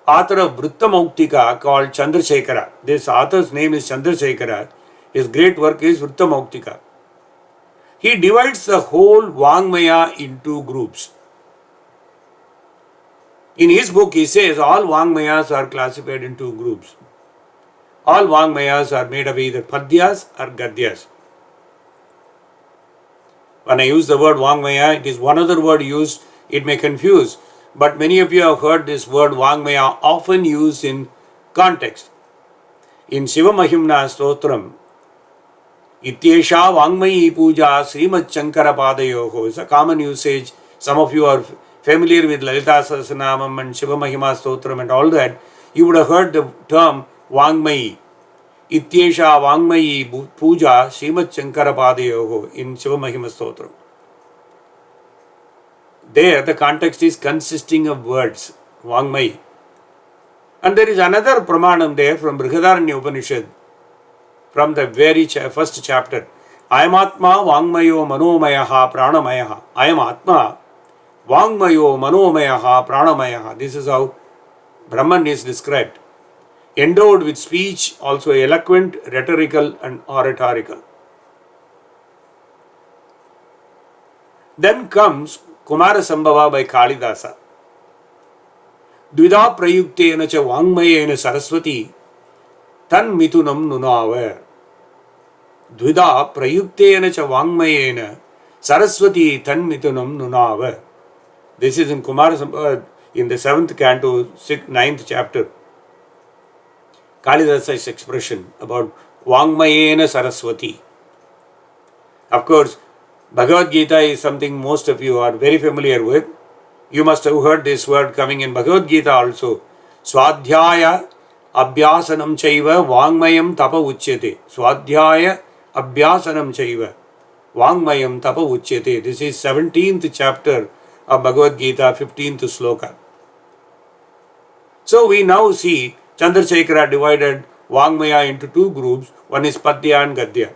author of Vrittamauktika called Chandrasekhara. This author's name is Chandrasekhara. His great work is Vrittamauktika. He divides the whole Vangmaya into groups. In his book, he says all Vangmayas are classified into groups. All Vangmayas are made of either Padyas or Gadyas. When I use the word Vangmaya, it is one other word used, it may confuse. But many of you have heard this word Vangmaya often used in context. In Shiva Mahimna Stotram, Ityesha Vangmayi Puja Srimad Shankara Padayoho is a common usage. Some of you are familiar with Lalita Sahasranamam and Shiva Mahima Stotram and all that. You would have heard the term Vangmayi. Ityesha Vangmayi Puja Srimad Shankara Padayoho in Shiva Mahima Stotram. There the context is consisting of words, Vangmayi. And there is another pramanam there from Brihadaranya Upanishad, from the very first chapter. I am Atma Vangmayo Manomayaha Pranamayaha. I am Atma Vangmayo Manomayaha Pranamayaha. This is how Brahman is described. Endowed with speech, also eloquent, rhetorical and oratorical. Then comes Kumara Sambhava by Kalidasa. Dvida prayuktena cha vangmayena saraswati tan mitunam nunava. Dvida prayuktena cha vangmayena saraswati tan mitunam nunava. This is in Kumara Sambhava in the 7th canto, 9th chapter. Kalidasa's expression about vangmayena saraswati. Of course, Bhagavad Gita is something most of you are very familiar with. You must have heard this word coming in Bhagavad Gita also. Swadhyaya abhyasanam chaiva vangmayam tapa uchyate. Swadhyaya abhyasanam chaiva vangmayam tapa uchyate. This is 17th chapter of Bhagavad Gita, 15th sloka. So we now see Chandrasekhara divided Vangmaya into two groups. One is Padya and Gadya.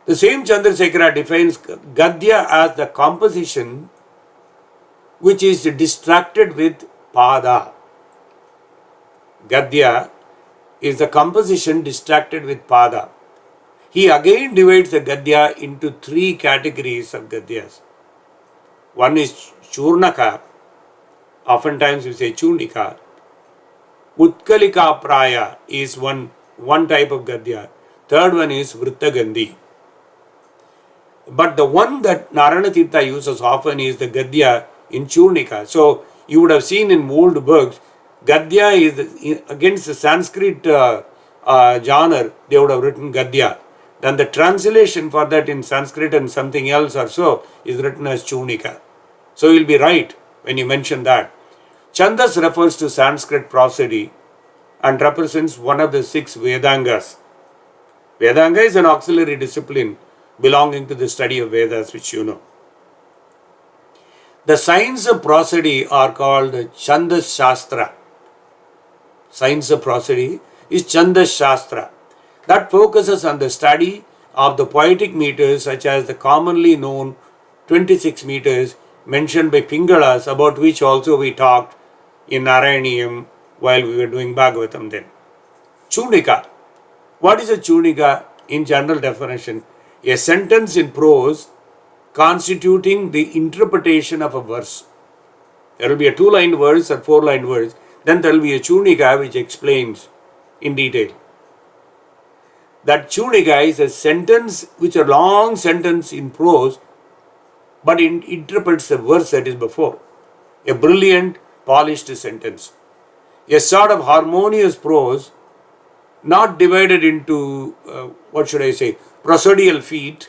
The same Chandrasekhara defines Gadya as the composition which is distracted with Pada. Gadya is the composition distracted with Pada. He again divides the Gadya into three categories of Gadyas. One is Churnaka, oftentimes we say Chunika. Utkalika Praya is one type of Gadya. Third one is Vrittagandhi. But the one that Narayana Tirtha uses often is the Gadya in Churnika. So you would have seen in old books, Gadya is against the Sanskrit genre, they would have written Gadya. Then the translation for that in Sanskrit and something else or so is written as Churnika. So you'll be right when you mention that. Chandas refers to Sanskrit prosody and represents one of the 6 Vedangas. Vedanga is an auxiliary discipline belonging to the study of Vedas, which you know. The signs of prosody are called Chandas Shastra. Science of prosody is Chandas Shastra. That focuses on the study of the poetic meters such as the commonly known 26 meters mentioned by Pingalas, about which also we talked in Narayaniyam while we were doing Bhagavatam then. Chunika. What is a Chunika in general definition? A sentence in prose constituting the interpretation of a verse. There will be a 2-line verse or 4-line verse. Then there will be a Chunika which explains in detail. That Chunika is a sentence which is a long sentence in prose, but it interprets the verse that is before. A brilliant, polished sentence. A sort of harmonious prose, not divided into, prosodial feet,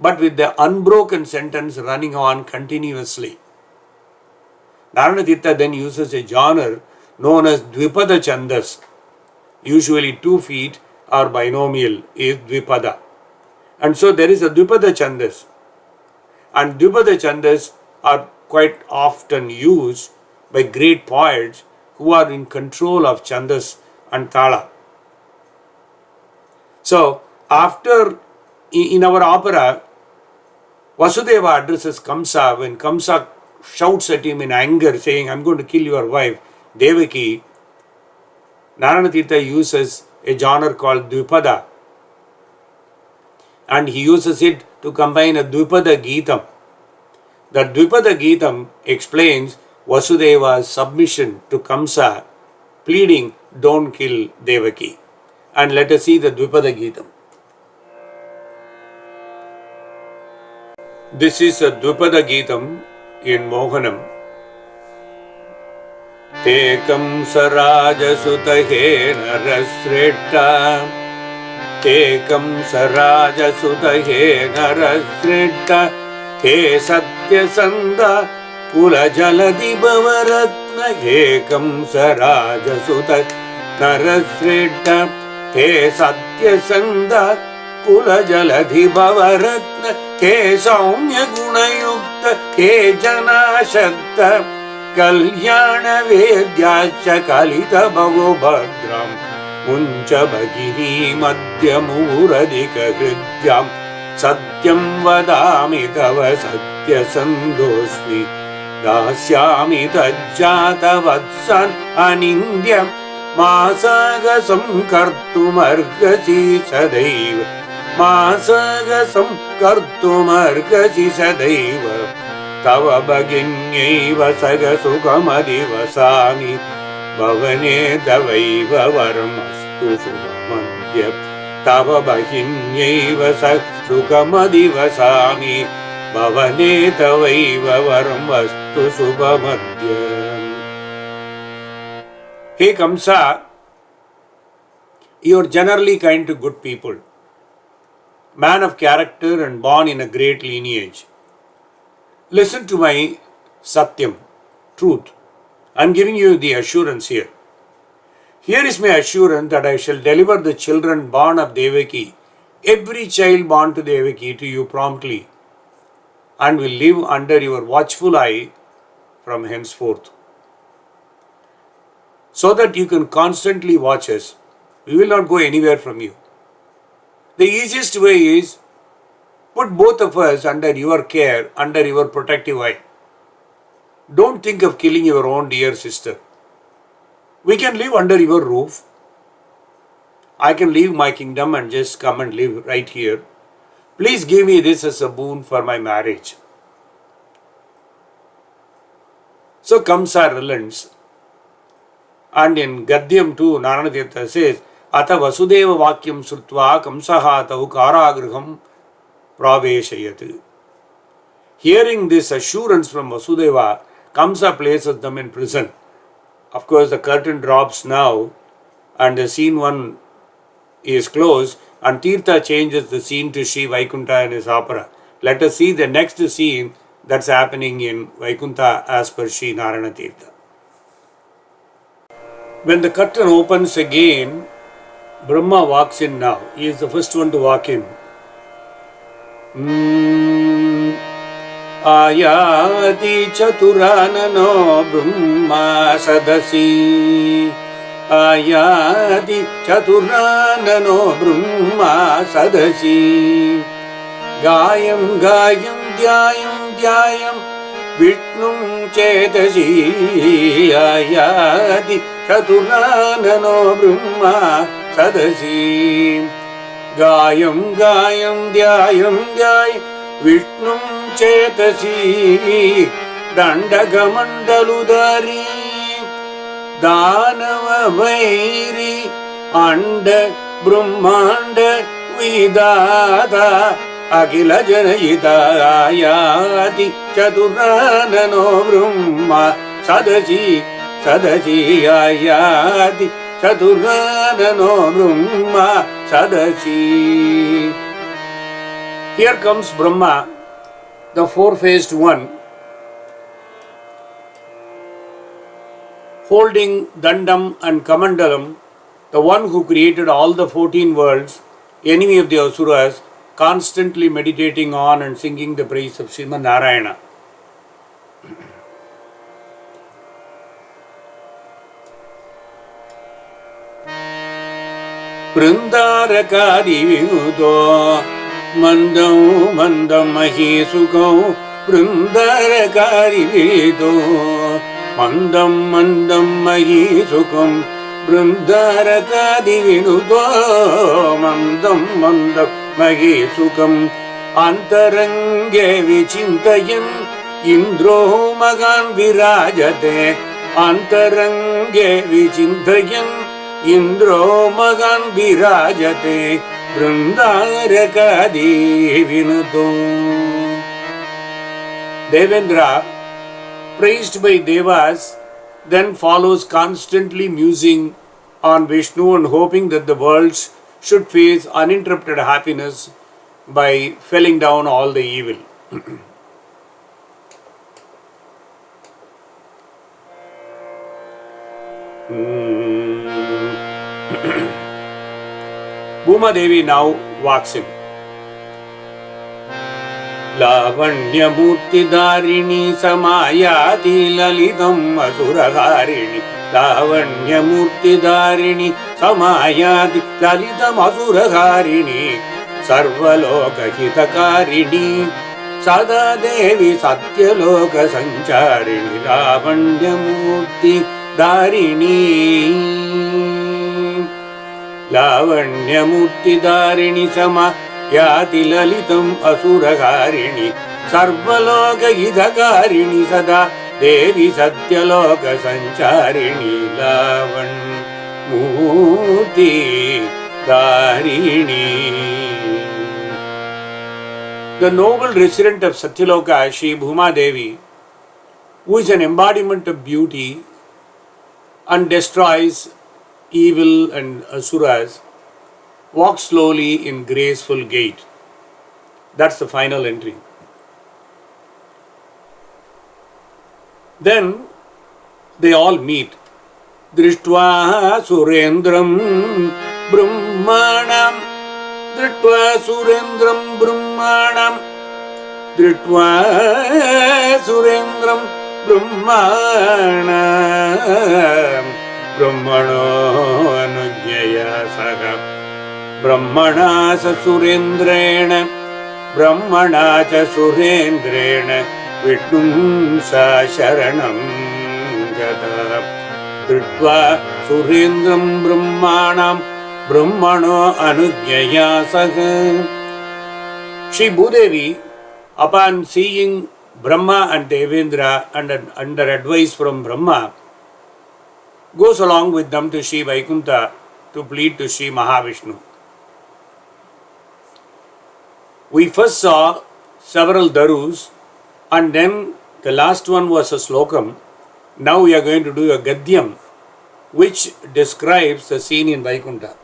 but with the unbroken sentence running on continuously. Narayana Tirtha then uses a genre known as Dvipada Chandas. usually 2 feet or binomial, is Dvipada. And so there is a Dvipada Chandas. And Dvipada Chandas are quite often used by great poets who are in control of Chandas and Tala. So, after, in our opera, Vasudeva addresses Kamsa. When Kamsa shouts at him in anger saying, I'm going to kill your wife, Devaki, Naranatirtha uses a genre called Dvipada. And he uses it to combine a Dvipada Geetam. The Dvipada Geetam explains Vasudeva's submission to Kamsa, pleading, don't kill Devaki. And let us see the Dvipada Geetam. This is a Dvipada Geetam in Mohanam. Te Kamsa Rajasuta he narasretta. Te Kamsa Rajasuta he narasretta. He Satyasanda Pula Jaladi Bhavaratna. He Kamsa Rajasuta narasretta. He Satyasanda Pula Jaladi Bhavaratna. He Saumya Gunayukta. He Janashakta. Kalyana Vedyascha Kalita Bhavobhadram. Muncha Bhagini Madhyamuradika Hridyam. Satyam Vadami Tava Satya Sandosmi. Dasyami Tajjata Vatsan Anindyam. Masagasam Kartumargasi Sadaiva. Masagasam Kartumargasi Sadaiva. Tava Bhaginyaiva Sagasukhamadivasami. Bhavane Davaiva Varamastu Subhamadhyam. Tava Bhaginyaiva Sagasukhamadivasami. Bhavane Davaiva Varamastu Subhamadhyam. Hey Kamsa, you are generally kind to good people, man of character and born in a great lineage. Listen to my Satyam, truth. I am giving you the assurance here. Here is my assurance that I shall deliver the children born of Devaki, every child born to Devaki, to you promptly, and will live under your watchful eye from henceforth, so that you can constantly watch us. We will not go anywhere from you. The easiest way is put both of us under your care, under your protective eye. Don't think of killing your own dear sister. We can live under your roof. I can leave my kingdom and just come and live right here. Please give me this as a boon for my marriage. So Kamsa relents. And in Gadyam 2, Naranatirtha says, Ata Vasudeva Vakyam Srutva Kamsaha Tau Karagriham Praveshayat. Hearing this assurance from Vasudeva, Kamsa places them in prison. Of course, the curtain drops now and the scene 1 is closed, and Tirtha changes the scene to Sri Vaikuntha and his opera. Let us see the next scene that's happening in Vaikuntha as per Sri Naranatirtha. When the curtain opens again, Brahma walks in now. He is the first one to walk in. Ayati Chaturanano Brahma Sadasi. Ayati Chaturanano Brahma Sadasi. Gayam Gayam Dhyayam Dhyayam Vishnum Chetasi. Ayati Chaturanano Brahma Sadasi. Gayam Gayam Dhyayam Dhyayam Vishnum Chetasi. Dandagamandeludari Danava Vairi Anda Brahmanda Vidada Akila Janayita Ayati Chaturanano Brahma Sadasi. Sadasi Ayati Chaturanano Brahma Sadasi. Here comes Brahma, the four-faced one, holding Dandam and Kamandalam, the one who created all the 14 worlds, enemy of the Asuras, constantly meditating on and singing the praise of Srimad Narayana. Vrindarakadi vinudo mandam mandam mahi sukho Vrindarakadi vinudo mandam mandam mahi sukham Vrindarakadi vinudo mandam mandam mahi sukham Antarange vichintayan Indro magan virajate Antarange vichintayan Indro magan virajate Vrindarakadi vinudo. Devendra, praised by Devas, then follows constantly musing on Vishnu and hoping that the worlds should face uninterrupted happiness by felling down all the evil. Bhuma Devi now walks in. Lavanyamurti dharini samayati lalitam asuragharini Lavanyamurti dharini samayati lalitam asuragharini Sarvaloka hitakarini Sada Devi satyaloka sancharini Lavanyamurti dharini Lavanyamurti dharini sama Yati lalitam asuragharini Sarvaloka hidakarini sada Devi satyaloka sancharini Lavanyamurti dharini. The noble resident of Satyaloka, Shri Bhuma Devi, who is an embodiment of beauty and destroys evil and asuras, walks slowly in graceful gait. That's the final entry. Then they all meet. Drishtva Surendram Brahmanam Dritva Surendram Brahmanam Dritva Surendram Brahmanam Brahmano Anujnaya Saga Brahmana Surendrena Brahmana cha Surendrena Vittum sa Sharanam Gata Dritva Surendram Brahmanam Brahmano Anujnaya Saga. Shri Bhudevi, upon seeing Brahma and Devendra and under advice from Brahma, goes along with them to Sri Vaikuntha to plead to Sri Mahavishnu. We first saw several darus and then the last one was a slokam. Now we are going to do a gadyam which describes the scene in Vaikuntha.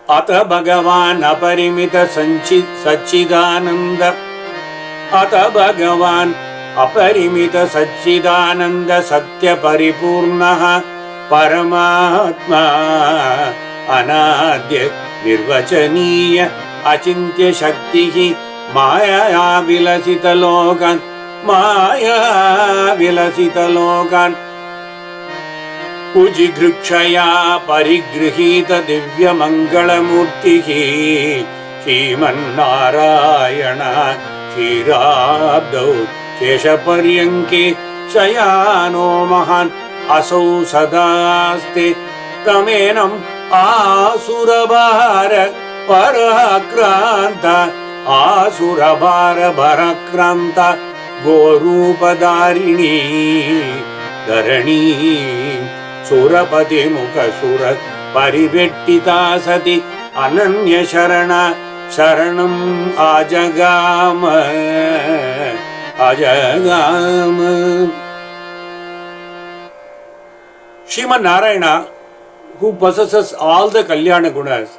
Ata Bhagavan Aparimita Sachidananda Ata Bhagavan Aparimita Sachidananda Satya Paripurnaha Paramatma Anadya Nirvachaniya Achintya Shaktihi Maya Vilasita Lokan Maya Vilasita Lokan Ujighrikshaya Parigrihita Divya Mangalamurtihi Shriman Narayana Shirabdau Keshaparyanke Shayano Mahan Asau Sadaste Tamenam Asurabhara Parakranta Asurabhara Bharakranta Gorupadharini Dharani Surapati Mukha Surat Parivettita Sati Ananya Sharana Sharanam Ajagama Ajagama. Srimad Narayana, who possesses all the Kalyana Gunas,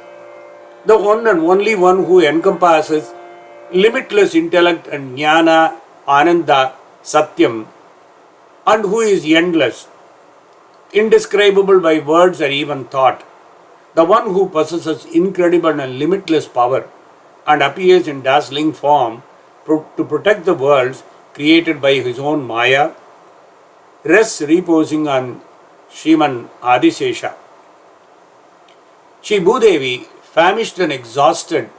the one and only one who encompasses limitless intellect and jnana, ananda, satyam, and who is endless, indescribable by words or even thought. The one who possesses incredible and limitless power and appears in dazzling form to protect the worlds created by his own Maya, rests reposing on Shriman Adisesha. Shri Bhudevi, famished and exhausted,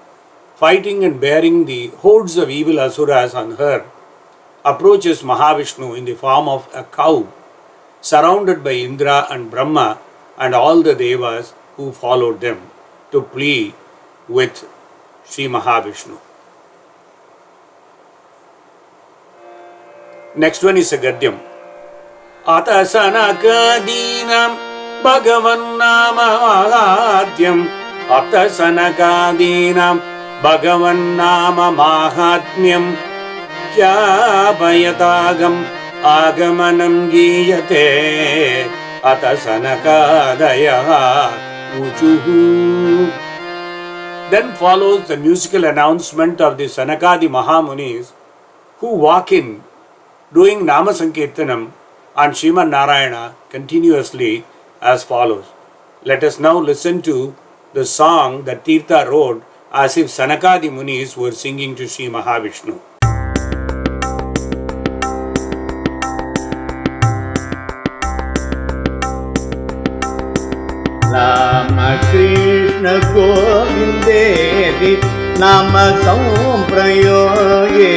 fighting and bearing the hordes of evil asuras on her, approaches Mahavishnu in the form of a cow, surrounded by Indra and Brahma and all the Devas who followed them, to plead with Sri Mahavishnu. Next one is a Gadyam. Ata sanakadinam bhagavannama mahatyam. Ata sanakadinam bhagavannama mahatmyam. Kyabayatagam agamanam giyate. Ata sanakadaya uchuhu. Then follows the musical announcement of the Sanakadi Mahamunis who walk in doing Nama Sankirtanam and Sriman Narayana continuously as follows. Let us now listen to the song that Tirtha wrote as if Sanakadi Munis were singing to Sri Mahavishnu. Rama Krishna Govindedi Nama Samprayoge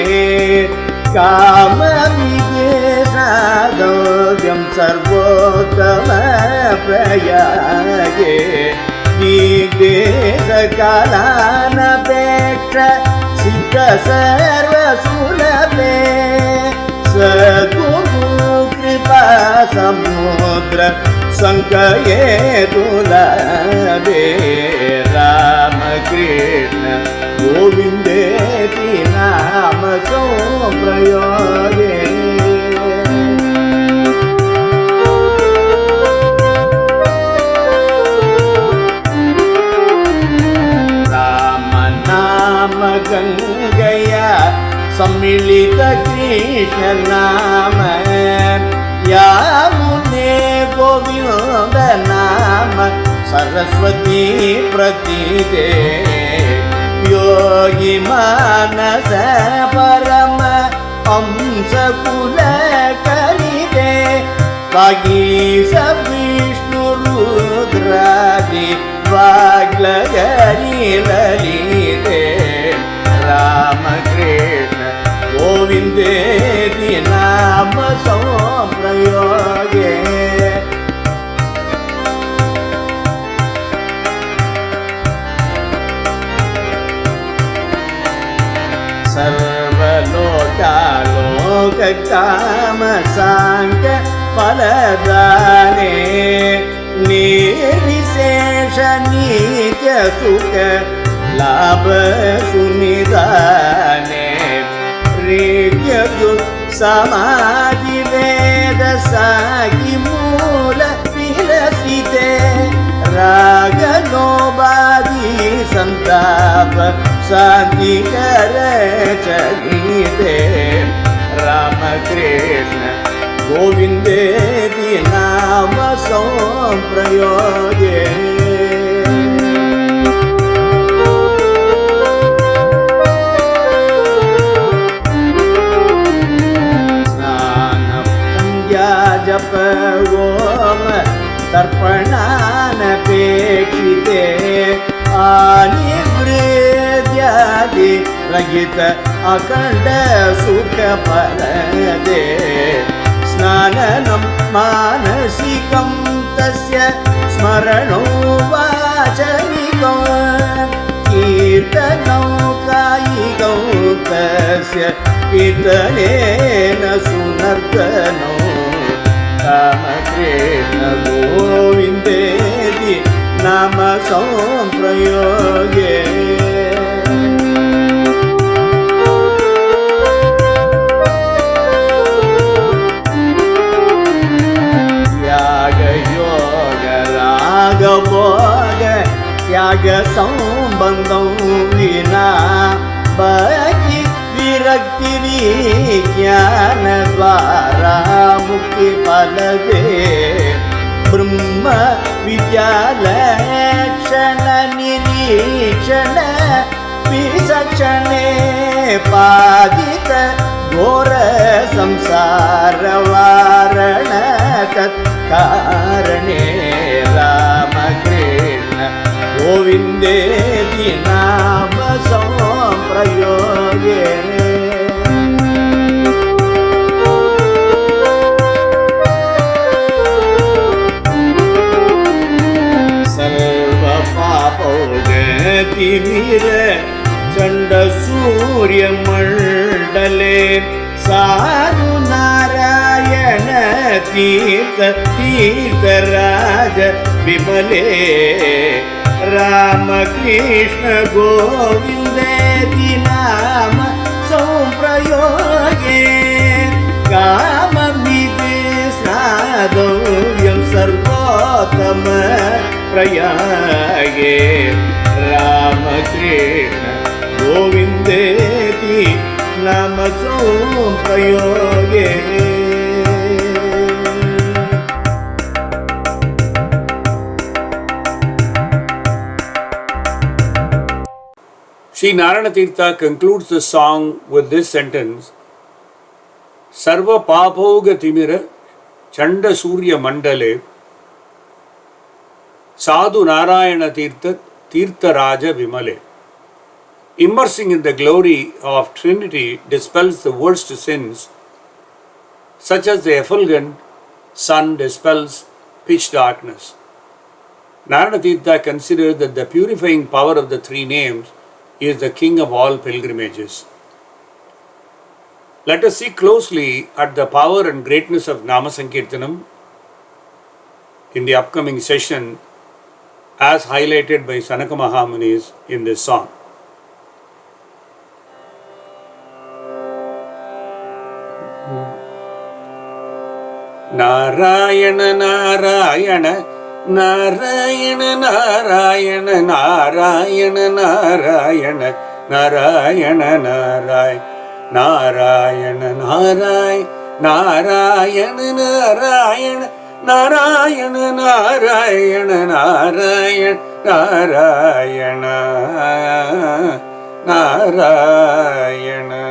Kama Vidyasadodyam Sarvotama Prayage Vigdesa Kalana Peksha Sita Sarva Sulape Sadguru Kripa Samudra Sankaye Dulabe Rama Krishna Govindeti Nama Samprayoge Rama Nama Gangaya Samilita Krishna Nama Yamune Govinda Nama Saraswati Pratide Yogi Manasa Parama Amsa Kula Kalide Vagisa Vishnu Rudradi Vaglagari Lalite Rama Krishna Govindeti Nama Samprayoge Sarvaloka Loka Kama Sanka Paladane Nirvisesha Nitya Sukha Labha Sunidane Rigyadu Samadhi Veda Sagi Mula Vilasite Raga Nobadi Santapa Santi Karachagite Rama Krishna Govindeti Nama Samprayoge Japa Goma Tarpanana Pekite Anivridyadi Ragita Akanda Sukha Parade Snananam Manasikam Tasya Smarano Vachanikam Kirtanam Kayikam Tasya Kirtanena Sunartanam Rama Krishna Govindeti Nama Samprayoge Yaga Yoga Raga Bhoga Yaga Sambandam Vina Bhakti Virakti Vijnana Dvara Mukti Palade ब्रह्म विद्यालक्षण निरीक्षण विचक्षणे पादित घोर संसार वारण तत्कारणे रामकृष्ण गोविन्देति नाम संप्रयोगे सर्वपापौगतिमिर चण्ड सूर्यमण्डले साधु नारायण तीर्थ तीर्थराज विमले रामकृष्ण गोविन्देति नाम संप्रयोगे काममिति स्नातव्यं सर्वोत्तम प्रयागे रामकृष्ण गोविन्देति नाम संप्रयोगे Sri Narayana Tirtha concludes the song with this sentence: Sarva Papoga Timira Chanda Surya Mandale Sadhu Narayana Tirtha Tirtha Raja Vimale. Immersing in the glory of Trinity dispels the worst sins, such as the effulgent sun dispels pitch darkness. Narayana Tirtha considers that the purifying power of the three names is the king of all pilgrimages. Let us see closely at the power and greatness of Nama Sankirtanam in the upcoming session, as highlighted by Sanaka Mahamunis in this song. Narayana Narayana Narayana Narayana Narayana Narayana Narayana Narayana Narayana Narayana Narayana Narayana Narayana Narayana Narayana Narayana